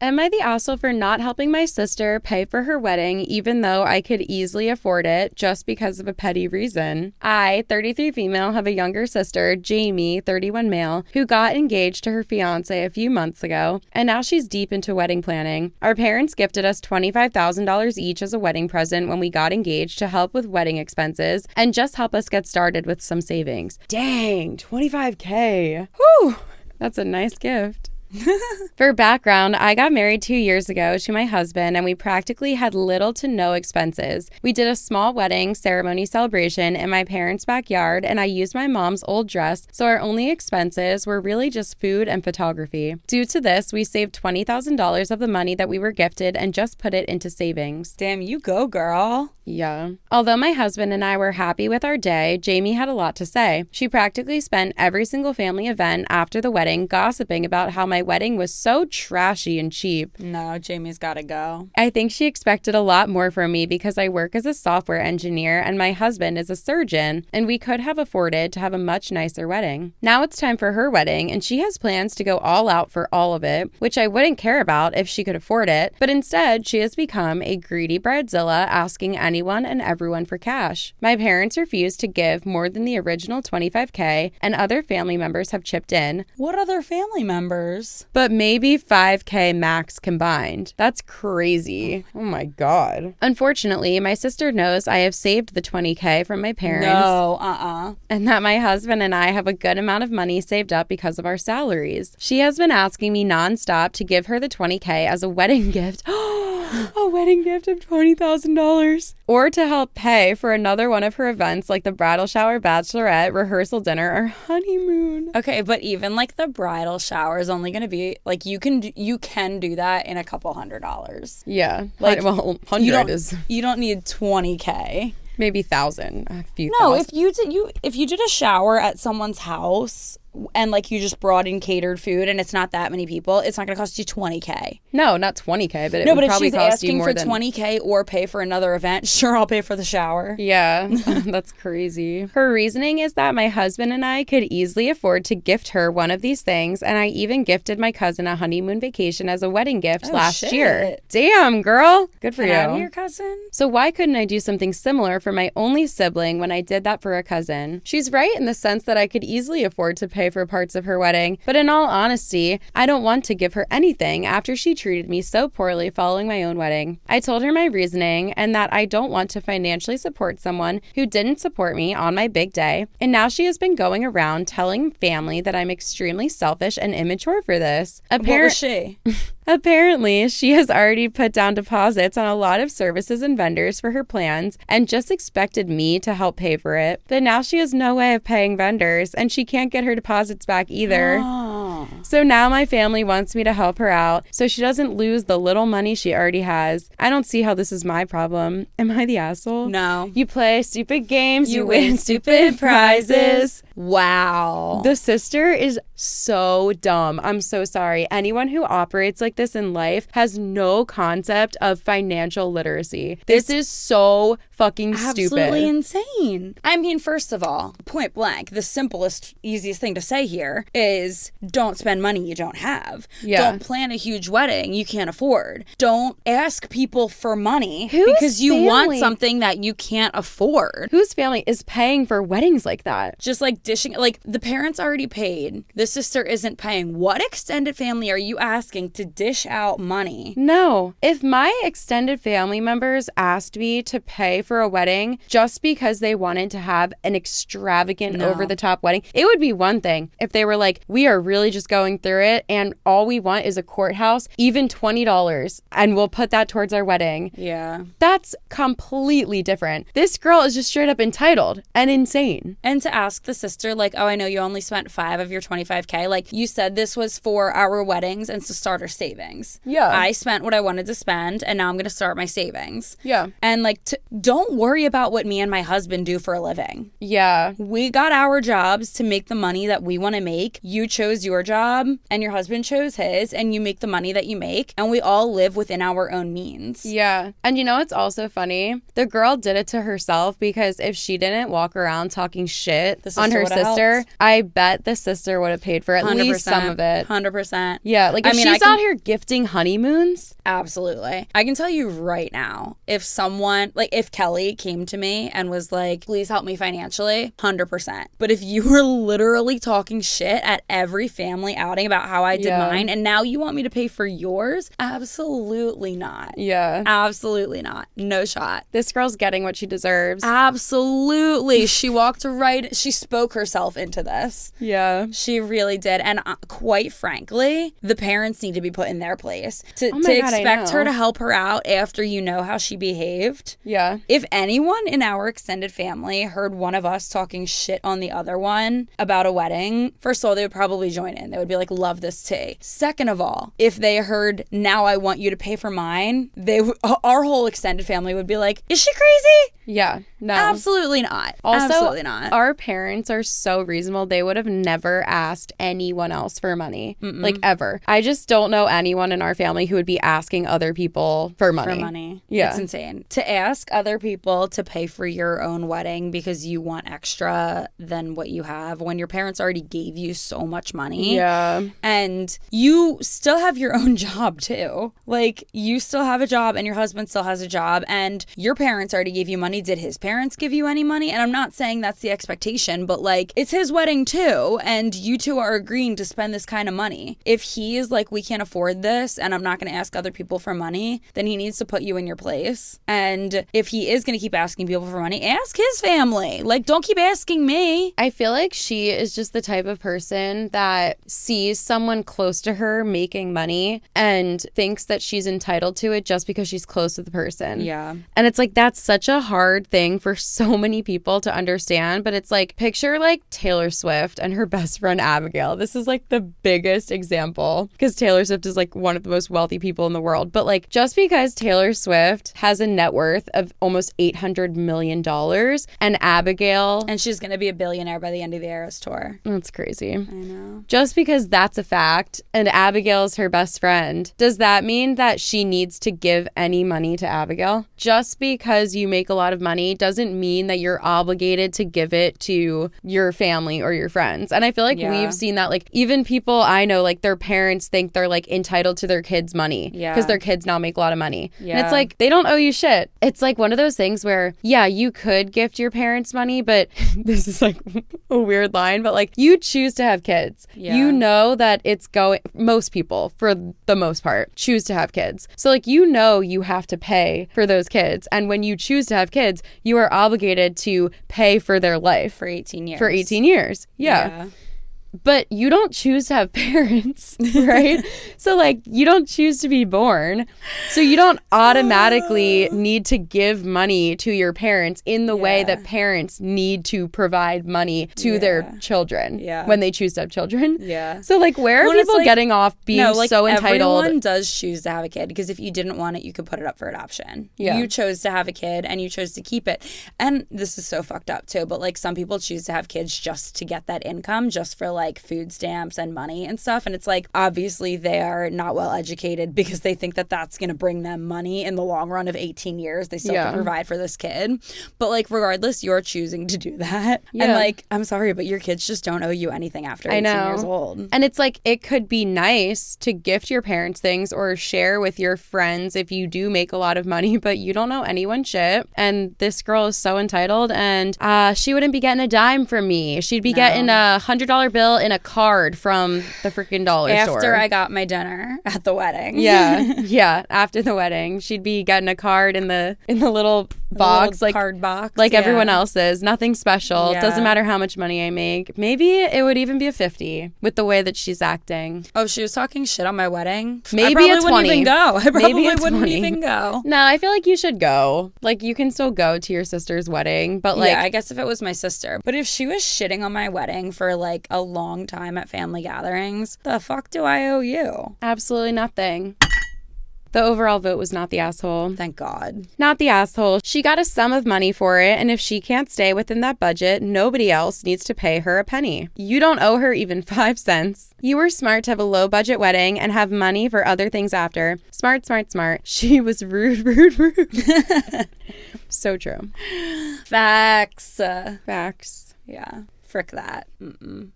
Am I the asshole for not helping my sister pay for her wedding even though I could easily afford it just because of a petty reason? I, 33 female, have a younger sister, Jamie, 31 male, who got engaged to her fiance a few months ago, and now she's deep into wedding planning. Our parents gifted us $25,000 each as a wedding present when we got engaged to help with wedding expenses and just help us get started with some savings. Dang, $25K. Whew, that's a nice gift. For background, I got married 2 years ago to my husband and we practically had little to no expenses. We did a small wedding ceremony celebration in my parents' backyard and I used my mom's old dress, so our only expenses were really just food and photography. Due to this, we saved $20,000 of the money that we were gifted and just put it into savings. Damn, you go, girl. Yeah. Although my husband and I were happy with our day, Jamie had a lot to say. She practically spent every single family event after the wedding gossiping about how my wedding was so trashy and cheap. No, Jamie's gotta go. I think she expected a lot more from me because I work as a software engineer and my husband is a surgeon, and we could have afforded to have a much nicer wedding. Now it's time for her wedding, and she has plans to go all out for all of it, which I wouldn't care about if she could afford it, but instead she has become a greedy bridezilla asking anyone and everyone for cash. My parents refused to give more than the original $25K, and other family members have chipped in. What other family members? But maybe $5K max combined. That's crazy. Oh my God. Unfortunately, my sister knows I have saved the $20K from my parents. No, And that my husband and I have a good amount of money saved up because of our salaries. She has been asking me nonstop to give her the $20K as a wedding gift. A wedding gift of $20,000. Or to help pay for another one of her events like the bridal shower, bachelorette, rehearsal dinner, or honeymoon. Okay, but even like the bridal shower is only going to be like you can do that in a couple $100. Yeah. Like, well, 100 is you don't need $20K. maybe 1,000. A few No, thousand. if you did a shower at someone's house and like you just brought in catered food and it's not that many people, it's not going to cost you $20K. No, not $20K, but it would probably cost you more than... No, but if she's asking for $20K or pay for another event, sure, I'll pay for the shower. Yeah, that's crazy. Her reasoning is that my husband and I could easily afford to gift her one of these things, and I even gifted my cousin a honeymoon vacation as a wedding gift last year. Damn, girl. Good for you. Get out of here, cousin. So why couldn't I do something similar for my only sibling when I did that for a cousin? She's right in the sense that I could easily afford to pay for parts of her wedding, but in all honesty, I don't want to give her anything after she treated me so poorly following my own wedding. I told her my reasoning and that I don't want to financially support someone who didn't support me on my big day, and now she has been going around telling family that I'm extremely selfish and immature for this. What was she? Apparently, she has already put down deposits on a lot of services and vendors for her plans and just expected me to help pay for it. But now she has no way of paying vendors and she can't get her deposits back either. Oh. So now my family wants me to help her out so she doesn't lose the little money she already has. I don't see how this is my problem. Am I the asshole? No. You play stupid games, you win stupid prizes. Wow. The sister is so dumb. I'm so sorry. Anyone who operates like this in life has no concept of financial literacy. This is so fucking stupid. Absolutely insane. I mean, first of all, point blank, the simplest, easiest thing to say here is don't spend money you don't have. Yeah. Don't plan a huge wedding you can't afford. Don't ask people for money Whose because you want family? something that you can't afford. Whose family is paying for weddings like that? Just like dishing, like the parents already paid. The sister isn't paying. What extended family are you asking to dish out money? No. If my extended family members asked me to pay for a wedding just because they wanted to have an extravagant over-the-top wedding, it would be one thing. If they were like, we are really just going through it and all we want is a courthouse, even $20, and we'll put that towards our wedding. Yeah. That's completely different. This girl is just straight up entitled and insane. And to ask the sister, like, oh, I know you only spent 5 of your $25K. Like, you said this was for our weddings and to start our savings. Yeah. I spent what I wanted to spend, and now I'm going to start my savings. Yeah. And, like, don't worry about what me and my husband do for a living. Yeah. We got our jobs to make the money that we want to make. You chose your job, and your husband chose his, and you make the money that you make, and we all live within our own means. Yeah. And you know what's also funny? The girl did it to herself because if she didn't walk around talking shit on her sister, helped. I bet the sister would have paid for at least some of it. 100%. Yeah, like if she's out here gifting honeymoons. Absolutely. I can tell you right now, if someone, like if Kelly came to me and was like, please help me financially, 100%. But if you were literally talking shit at every family outing about how I did mine, and now you want me to pay for yours, absolutely not. Yeah. Absolutely not. No shot. This girl's getting what she deserves. Absolutely. She walked right, she spoke herself into this. Yeah. She really did. And quite frankly, the parents need to be put in their place to expect her to help her out after you know how she behaved. Yeah. If anyone in our extended family heard one of us talking shit on the other one about a wedding, first of all, they would probably join in. They would be like, love this tea. Second of all, if they heard, now I want you to pay for mine, our whole extended family would be like, is she crazy? Yeah. No. Absolutely not. Also, absolutely not. Our parents are so reasonable. They would have never asked anyone else for money. Like, ever. I just don't know anyone in our family who would be asking other people for money. Yeah. It's insane. To ask other people to pay for your own wedding because you want extra than what you have when your parents already gave you so much money. Yeah. And you still have your own job too. Like, you still have a job and your husband still has a job and your parents already gave you money. Did his parents give you any money? And I'm not saying that's the expectation, but like, it's his wedding too. And you two are agreeing to spend this kind of money. If he is like, we can't afford this and I'm not going to ask other people for money, then he needs to put you in your place. And if he is going to keep asking people for money, ask his family. Like, don't keep asking me. I feel like she is just the type of person that sees someone close to her making money and thinks that she's entitled to it just because she's close to the person. Yeah. And it's like, that's such a hard thing for so many people to understand. But it's like, picture like Taylor Swift and her best friend Abigail. This is like the biggest example because Taylor Swift is like one of the most wealthy people in the world. But like, just because Taylor Swift has a net worth of almost $800 million and Abigail... And she's going to be a billionaire by the end of the Eras tour. That's crazy. I know. Just because that's a fact and Abigail is her best friend, does that mean that she needs to give any money to Abigail? Just because you make a lot of money doesn't mean that you're obligated to give it to your family or your friends. And I feel like we've seen that, like, even people I know, like, their parents think they're like entitled to their kids' money because their kids now make a lot of money. Yeah. And it's like, they don't owe you shit. It's like one of those things where, yeah, you could gift your parents money, but this is like a weird line, but like, you choose to have kids. Yeah. You know that it's going, most people, for the most part, choose to have kids. So like, you know, you have to pay for those kids. And when you choose to have kids, you are obligated to pay for their life. For 18 years. For 18 years. Yeah. But you don't choose to have parents, right? So, like, you don't choose to be born. So you don't automatically need to give money to your parents in the way that parents need to provide money to their children when they choose to have children. Yeah. So, like, where are people getting off being so entitled? Everyone does choose to have a kid because if you didn't want it, you could put it up for adoption. Yeah. You chose to have a kid and you chose to keep it. And this is so fucked up, too. But, like, some people choose to have kids just to get that income, just for, like, food stamps and money and stuff. And it's like, obviously they are not well educated because they think that that's going to bring them money in the long run of 18 years. They still have to provide for this kid. But like, regardless, you're choosing to do that. Yeah. And like, I'm sorry, but your kids just don't owe you anything after 18 years old. And it's like, it could be nice to gift your parents things or share with your friends if you do make a lot of money, but you don't know anyone shit. And this girl is so entitled and she wouldn't be getting a dime from me. She'd be getting a $100 bill in a card from the freaking dollar store. After I got my dinner at the wedding. Yeah, after the wedding. She'd be getting a card in the little box, like card box. Like everyone else's. Nothing special. Yeah. Doesn't matter how much money I make. Maybe it would even be a 50 with the way that she's acting. Oh, she was talking shit on my wedding? Maybe a 20. Wouldn't even go. I probably wouldn't even go. No, I feel like you should go. Like, you can still go to your sister's wedding, but like... Yeah, I guess if it was my sister. But if she was shitting on my wedding for like a long time at family gatherings, the fuck do I owe you? Absolutely nothing. The overall vote was not the asshole. Thank God. Not the asshole. She got a sum of money for it, and if she can't stay within that budget, nobody else needs to pay her a penny. You don't owe her even 5 cents. You were smart to have a low-budget wedding and have money for other things after. Smart, smart, smart. She was rude, rude, rude. So true. Facts. Facts. Yeah. Frick that. Mm-mm.